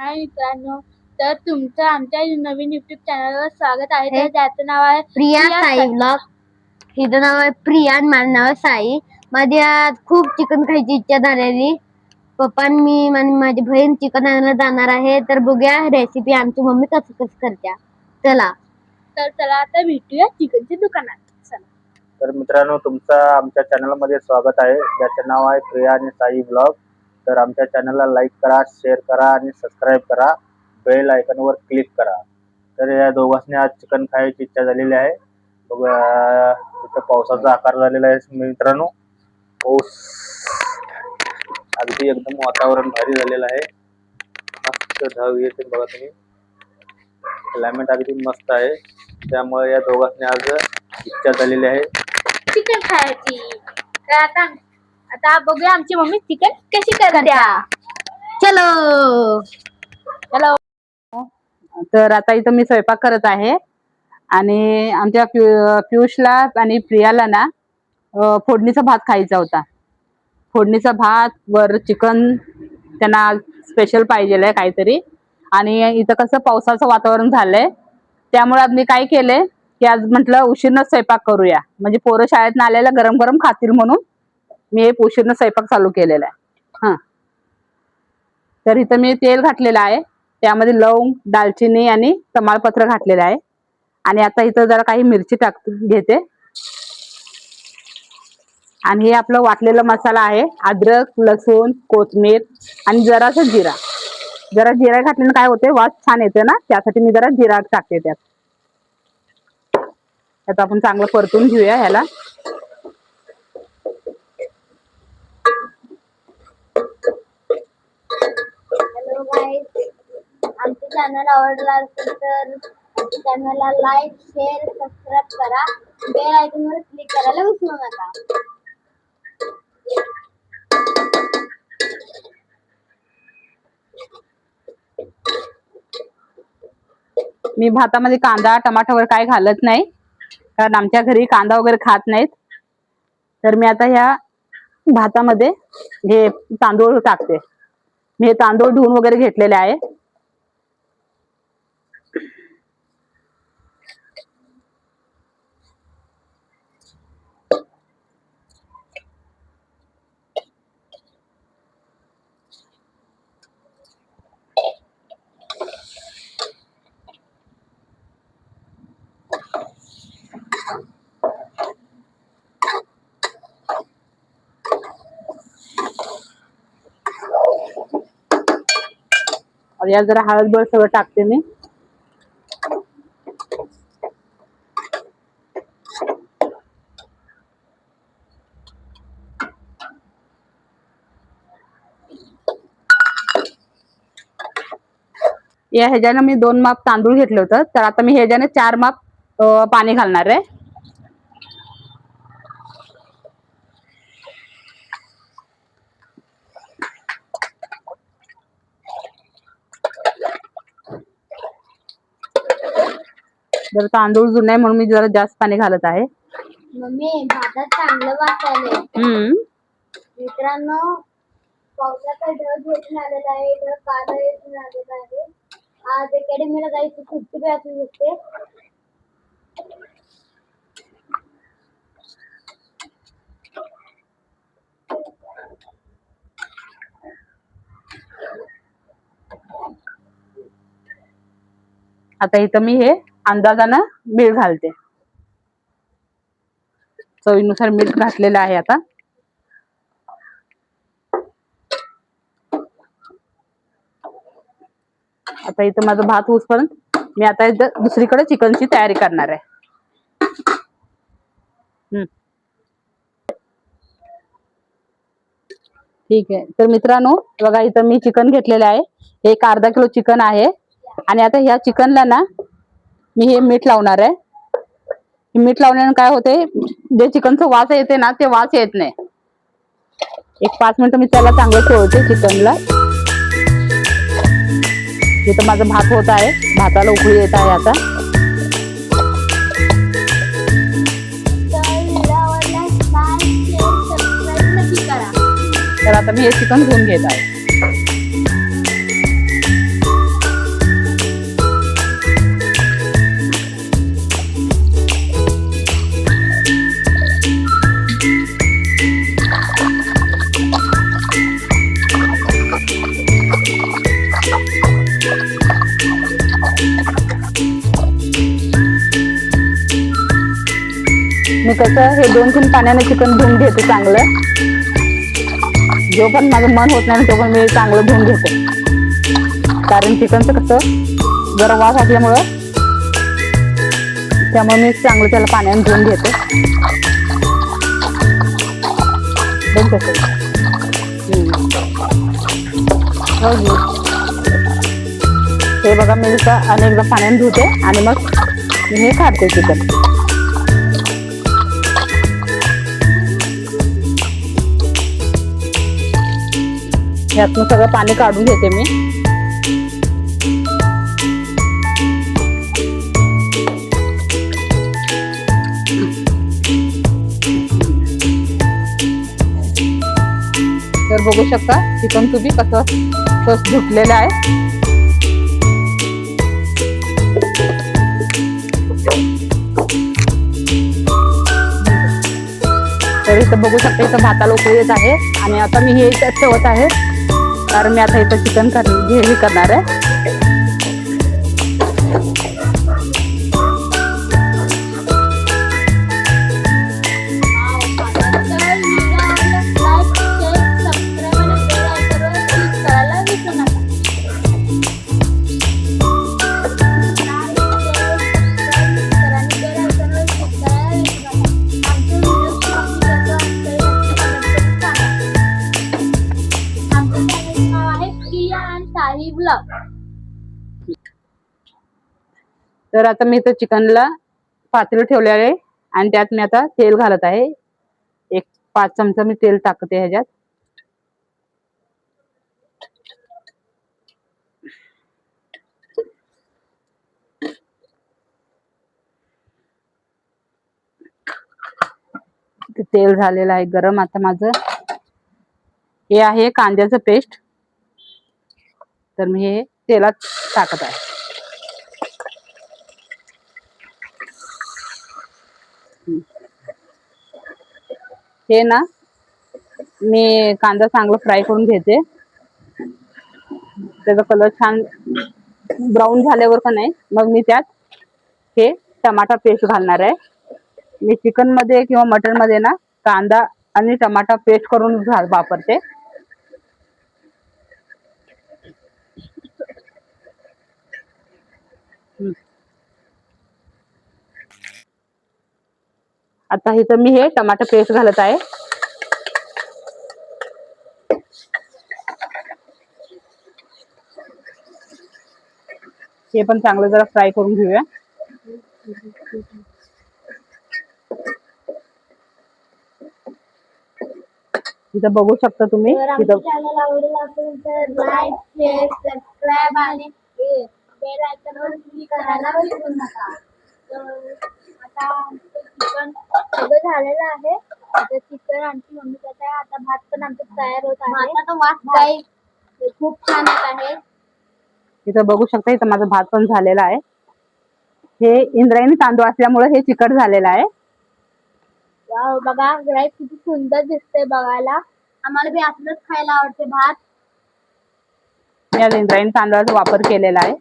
हाय मित्रांनो, तर तुमचं आमच्या नवीन युट्यूब चॅनलवर स्वागत आहे. तर त्याचं नाव आहे प्रिया साई ब्लॉग. हिचं नाव आहे प्रिया आणि माझं नाव आहे साई. माझी आज खूप चिकन खायची इच्छा झालेली. पप्पा आणि मी आणि माझी बहीण चिकन आणायला जाणार आहे. तर बघूया रेसिपी आमची मम्मी कसं करत्या. चला आता भेटूया चिकनच्या दुकानात. चला. तर मित्रांनो, तुमचं आमच्या चॅनलमध्ये स्वागत आहे, ज्याचे नाव आहे प्रिया आणि साई ब्लॉग. तर आमच्या चॅनलला लाईक करा, शेअर करा आणि सबस्क्राईब करा, बेल आयकॉनवर क्लिक करा. तर या दोघांनी आज चिकन खायची इच्छा झालेली आहे. बघा इथं पावसाचा आकार झालेला आहे मित्रांनो. पाऊस अगदी एकदम वातावरण भारी झालेलं आहे. मस्त ढग येते बघा तुम्ही. क्लायमेट अगदी मस्त आहे. त्यामुळे या दोघांनी आज इच्छा झालेली आहे चिकन खायची. तर आता बघूया आमची मम्मी चिकन कशी करत्या. चलो हॅलो. तर आता इथं मी स्वयंपाक करत आहे आणि आमच्या पियुषला आणि प्रियाला ना फोडणीचा भात खायचा होता. फोडणीचा भात वर चिकन त्यांना स्पेशल पाहिजे काहीतरी. आणि इथं कसं पावसाचं वातावरण झालंय, त्यामुळे मी काय केलंय की आज म्हटलं उशीरनं स्वयंपाक करूया, म्हणजे पोरं शाळेतनं आलेला गरम गरम खातील म्हणून मी एक उशीरनं स्वयंपाक चालू केलेला आहे. तर इथं मी तेल घातलेलं आहे, त्यामध्ये लवंग, दालचिनी आणि तमालपत्र घातलेलं आहे. आणि आता इथं जरा काही मिरची घेते. आणि हे आपलं वाटलेला मसाला आहे, अद्रक, लसूण, कोथिंबीर आणि जरासा जिरा. जरा जिरा घातल्याने काय होते, वास छान येते ना, त्यासाठी मी जरा जिरा टाकते त्यात. आता आपण चांगलं परतून घेऊया ह्याला. हॅलो गाईज, आमचं चॅनल आवडला असेल तर चॅनलला लाईक, शेअर, सबस्क्राईब करा, बेल आयकॉनवर क्लिक करायला विसरू नका. मी भातामध्ये कांदा टमाटर वगैरे काय घालत नाही, कारण आमच्या घरी कांदा वगैरे खात नाहीत. तर मी आता ह्या भातामध्ये हे तांदूळ टाकते. मी हे तांदूळ धुवून वगैरे घेतलेले आहे. और यात जरा हळद बळ सगळं टाकते मी. या ह्याच्यानं मी 2 माप तांदूळ घेतलं होतं, तर आता मी ह्याच्याने 4 माप पाणी घालणार आहे. जर तांदूळ जुना आहे म्हणून मी जरा जास्त पाणी घालत आहे. मम्मी, भातात चांगलं वाटायलंय. मित्रांनो, पावसाचा ढग येऊन आलेला आहे, ढग काळा येऊन आलेला आहे. आज अकॅडमीला जायची सुट्टी असू शकते. आता इथं मी हे अंदाजानं मीठ घालते. चवीनुसार मीठ घातलेलं आहे. आता इथं माझं भात होऊसपर्यंत मी आता इथं दुसरीकडे चिकनची तयारी करणार आहे. ठीक आहे. तर मित्रांनो बघा, इथं मी चिकन घेतलेलं आहे. एक अर्धा किलो चिकन आहे. आणि आता ह्या चिकनला ना मी हे मीठ लावणार आहे. मीठ लावल्याने काय होते, जे चिकनचं वास येते ना, ते वास येत नाही. एक 5 मिनिटं मी त्याला चांगलं ठेवते चिकनला. इथं माझा भात होत आहे, भाताला उकळी येत आहे आता. तर आता मी हे चिकन धुवून घेत आहे. मी कसं हे 2-3 पाण्याने चिकन धुवून घेते चांगलं. जो पण माझं मन होत नाही तो पण मी चांगलं धुवून घेते, कारण चिकनचं कसं जरा वास असल्यामुळं त्यामुळे मी चांगलं त्याला पाण्याने धुवून घेते. बघ कसं हे बघा, मी अनेकदा पाण्याने धुते आणि मग मी हे काढते चिकन. यातून सगळं पाणी काढून घेते मी. तर बघू शकता चिकन तुम्ही कसं स्वच्छ धुतलेलं आहे. तर इथं बघू शकता इथं भाताला उकळी येत आहे आणि आता मी हे इथं ठेवत आहे, कारण मी आता इथं चिकन हे करणार आहे. तर आता मी इथं चिकनला पातेलं ठेवले आहे आणि त्यात मी आता तेल घालत आहे. एक 5 चमचा मी तेल टाकते ह्याच्यात. तेल झालेलं आहे गरम. आता माझं हे आहे कांद्याचं पेस्ट, तर मी हे तेलात टाकत आहे. हे ना मी कांदा चांगला फ्राय करून घेते. त्याचा कलर छान ब्राऊन झाल्यावर का नाही मग मी त्यात हे टमाटा पेस्ट घालणार आहे. मी चिकन मध्ये किंवा मटन मध्ये ना कांदा आणि टमाटा पेस्ट करून वापरते. आता इथं मी हे टमाटा पेस्ट घालत आहे. हे पण चांगलं जरा फ्राय करून घेऊया. इथं बघू शकता तुम्ही. चॅनल आवडेल असेल तर लाईक, शेअर, सबस्क्राईब आणि बेल आयकॉनवर क्लिक करायला विसरू नका. तर आता चिकन सगळं झालेलं आहे. आता चिकन आमची मम्मी करत आहे. आता भात पण आमचा तयार होत आहे. आता वास काही खूप छान येत आहे. इथं बघू शकता इथं माझा भात पण झालेला आहे. हे इंद्रायणी तांदूळ असल्यामुळे हे चिकट झालेलं आहे. वाव, बघा राईस किती सुंदर दिसतंय बघायला. आम्हाला बी असलंच खायला आवडते भात. मी आज इंद्रायणी तांदळाचा वापर केलेला आहे.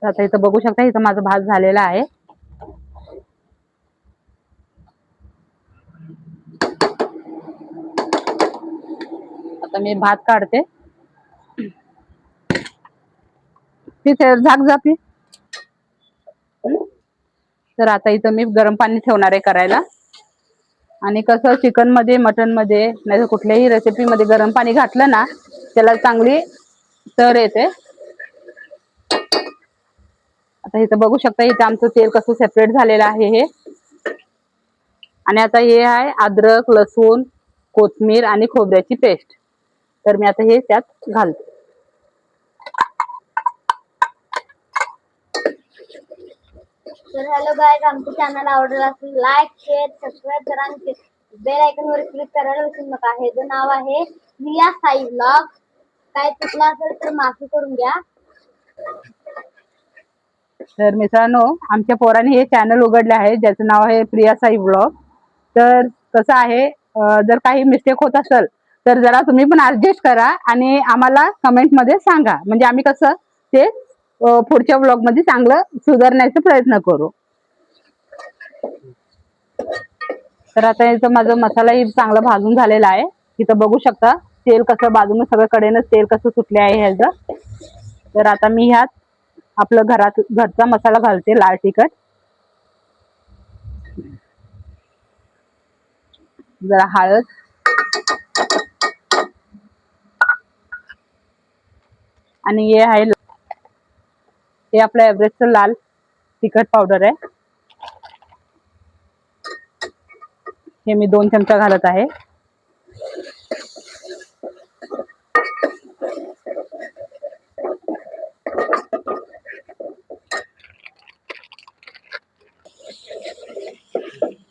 आता इथं बघू शकता इथं माझा भात झालेला आहे. आता मी भात काढते. झाक जापी. तर आता इथं मी गरम पाणी ठेवणार आहे करायला. आणि कसं चिकन मध्ये, मटन मध्ये, नाही तर कुठल्याही रेसिपी मध्ये गरम पाणी घातलं ना त्याला चांगली तर येते. आता इथं बघू शकता इथं आमचं तेल कसं सेपरेट झालेलं आहे हे. आणि आता हे आहे अद्रक, लसूण, कोथिंबीर आणि खोबऱ्याची पेस्ट. तर मी आता हे त्यात घालते. तर हॅलो गाईज, आमचं चॅनल आवडलं असेल लाईक, शेअर, सबस्क्राईब करा आणि बेल आयकॉन वर क्लिक करायला विसरू नका. हे जे नाव आहे प्रिया साई व्लॉग. काय चुकलं असेल तर माफी करून घ्या. तर मित्रांनो, आमच्या पोराने हे चॅनल उघडले आहे ज्याचं नाव आहे प्रिया साई व्लॉग. तर कसं आहे, जर काही मिस्टेक होत असेल तर जरा तुम्ही पण ऍडजस्ट करा आणि आम्हाला कमेंट मध्ये सांगा. म्हणजे आम्ही कसं ते पुढच्या व्लॉग मध्ये चांगलं सुधारण्याचा प्रयत्न करू. तर आता इथं माझा मसालाही चांगला भाजून झालेला आहे. इथं बघू शकता तेल कसं बाजूने सगळं कडेनं तेल कसं सुटले आहे ह्याचं. तर आता मी ह्यात आपलं घरचा मसाला घालते, लाल तिखट, जरा हळद, आणि हे आपलं एव्हरेस्टचं लाल तिखट पावडर आहे. हे मी 2 चमचा घालत आहे.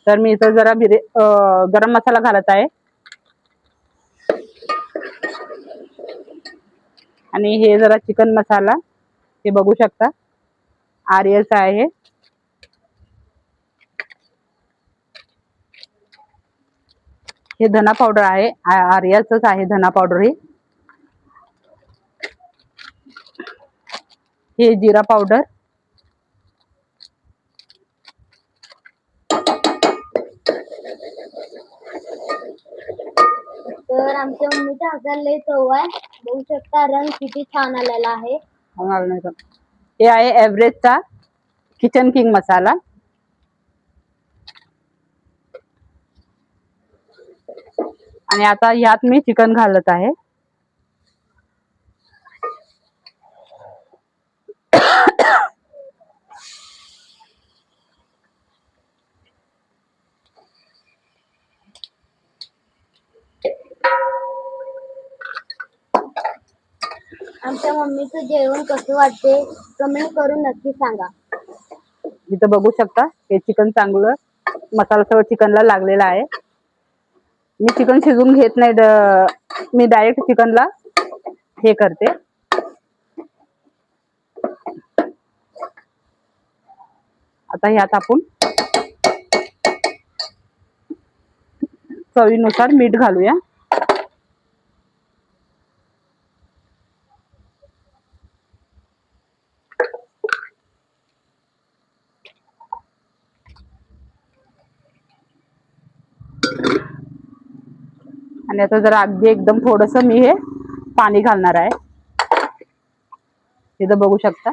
तर मी इथं जरा गरम मसाला घालत आहे. आणि हे जरा चिकन मसाला, हे बघू शकता आर्यचा आहे. हे धना पावडर आहे, आर्याचंच आहे धना पावडर. हे जिरा पावडर, तर आमच्या मम्मीच्या हाताला लय चव आहे. बघू शकता रंग किती छान आलेला आहे. हे आहे एव्हरेस्टचा किचन किंग मसाला. आणि आता ह्यात मी चिकन घालत आहे. आमच्या मम्मीचं जेवण कसं वाटते कमेंट करून नक्की सांगा. इथं बघू शकता हे चिकन चांगलं मसाला सगळं चिकनला लागलेला आहे. मी चिकन शिजवून घेत नाही, मी डायरेक्ट चिकनला हे करते. आता ह्यात आपण चवीनुसार मीठ घालूया. आणि आता जरा अगदी एकदम थोडस मी हे पाणी घालणार आहे. इथं बघू शकता.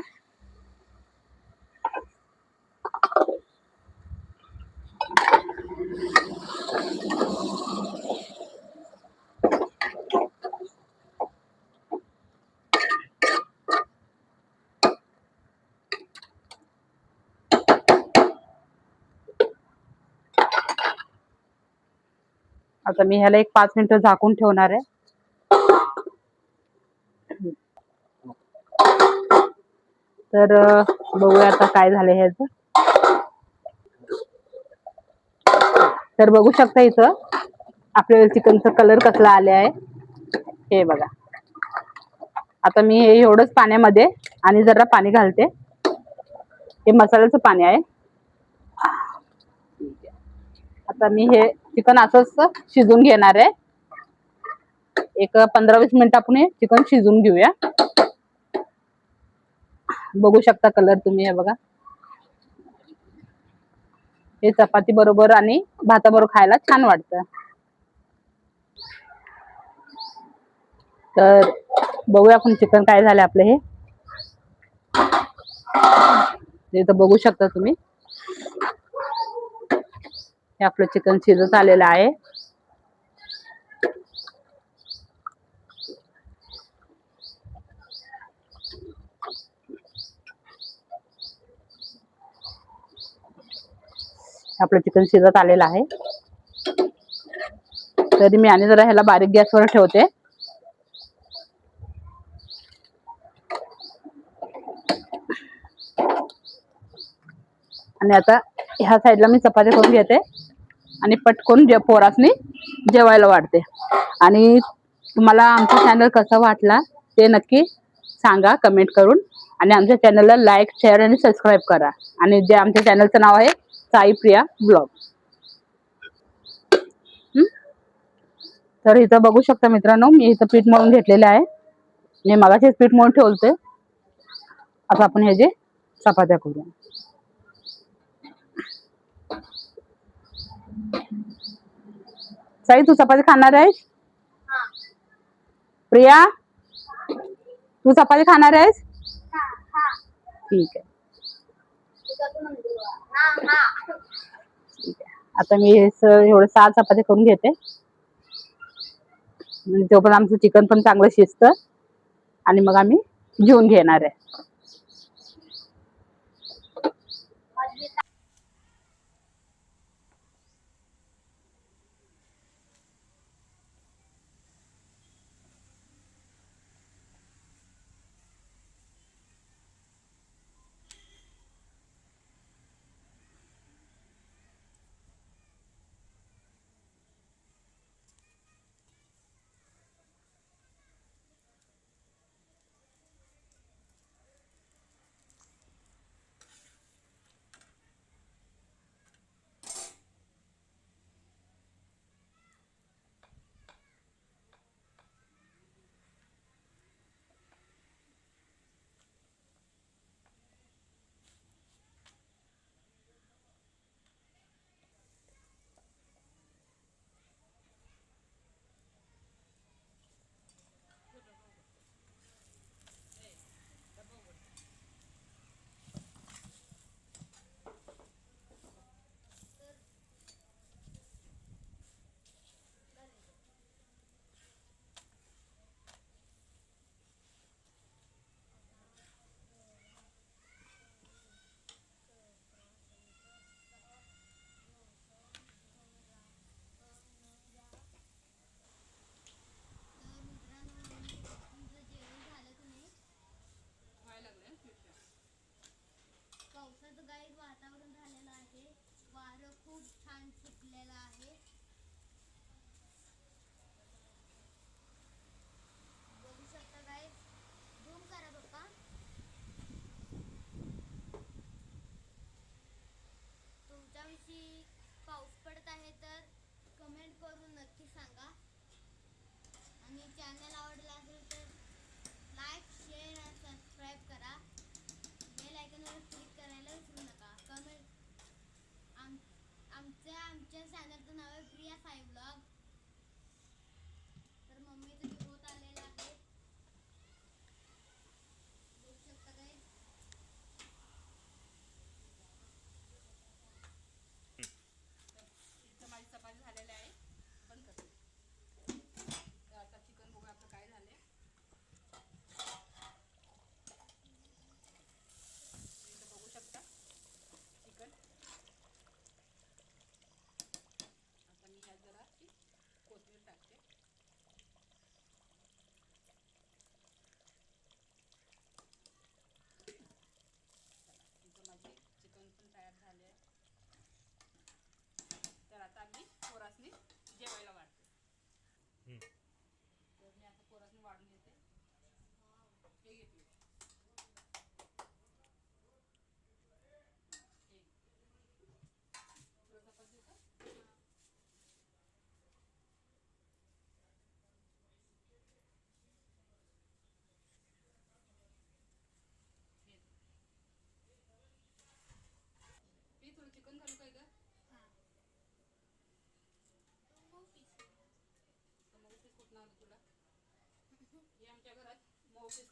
आता मी ह्याला एक 5 मिनिटं झाकून ठेवणार आहे. तर बघूया आता काय झालंय ह्याचं. तर बघू शकता इथं आपल्या चिकनचा कलर कसला आला आहे हे बघा. आता मी हे एवढंच पाण्यामध्ये आणि जरा पाणी घालते. हे मसाल्याचं पाणी आहे. आता मी हे चिकन असंच शिजून घेणार आहे. एक 15-20 मिनिट आपण हे चिकन शिजून घेऊया. बघू शकता कलर तुम्ही, हे बघा. हे चपाती बरोबर आणि भाताबरोबर खायला छान वाटतं. तर बघूया आपण चिकन काय झालं आपलं. हे इथं बघू शकता तुम्ही, हे आपलं चिकन शिजत आलेलं आहे. आपलं चिकन शिजत आलेलं आहे. तरी मी आणि जरा ह्याला बारीक गॅसवर ठेवते. आणि आता ह्या साईडला मी चपाती करून घेते आणि पटकन पोरासनी जेवायला वाढते. आणि तुम्हाला आमचा चॅनल कसा वाटला ते नक्की सांगा कमेंट करून. आणि आमच्या चॅनलला लाईक, शेअर आणि सबस्क्राईब करा. आणि जे आमच्या चॅनलचं नाव आहे साई प्रिया ब्लॉग. तर इथं बघू शकता मित्रांनो, मी इथं पीठ मळून घेतलेलं आहे. मी मगाशीच पीठ मळून ठेवते. आता आपण हे जे चपात्या करूया. साई तू चपाती खाणार आहेस? हा प्रिया तू चपाती खाणार आहेस? हा हा ठीक आहे. तुझं म्हणतो हा हा ठीक आहे. आता मी एवढं 6 चपाती करून घेते. म्हणजे तोपर्यंत आमचं चिकन पण चांगलं शिजतं आणि मग आम्ही जेवून घेणार आहे. पावसाचं गाईड वातावरण झालेलं आहे. वारं खूप छान सुटलेलं आहे. बघू शकता गाईड. झूम करा पप्पा. तुमच्याविषयी पाऊस पडत आहे तर कमेंट करून नक्की सांगा. आणि चॅनल आवडला असेल तर लाईक, शेअर आणि सबस्क्राईब करा. बेल आयकॉनवर क्लिक करायला विसरू नका. आमच्या चॅनलचं नाव आहे प्रिया साई व्लॉग. तर मम्मीचं बी होत आलेलं आहे. बघू शकता काय. माझी चपाती झालेली आहे. बंद कर. तर आता चिकन बघू आपलं काय झालंय. इथं बघू शकता चिकन. आता मी ह्यात जरा कोथिंबीर टाकते. इथं माझे चिकन पण तयार झाले आहे. तर आता मी पोरासनी जेवायला वाढते. तर मी आता पोरासनी वाढून घेते. हे घेतले. चपाती का? मी थोडं चिकन घालू काय ग? मऊ पीस कुठं आलं तुला? हे आमच्या घरात मऊ पीस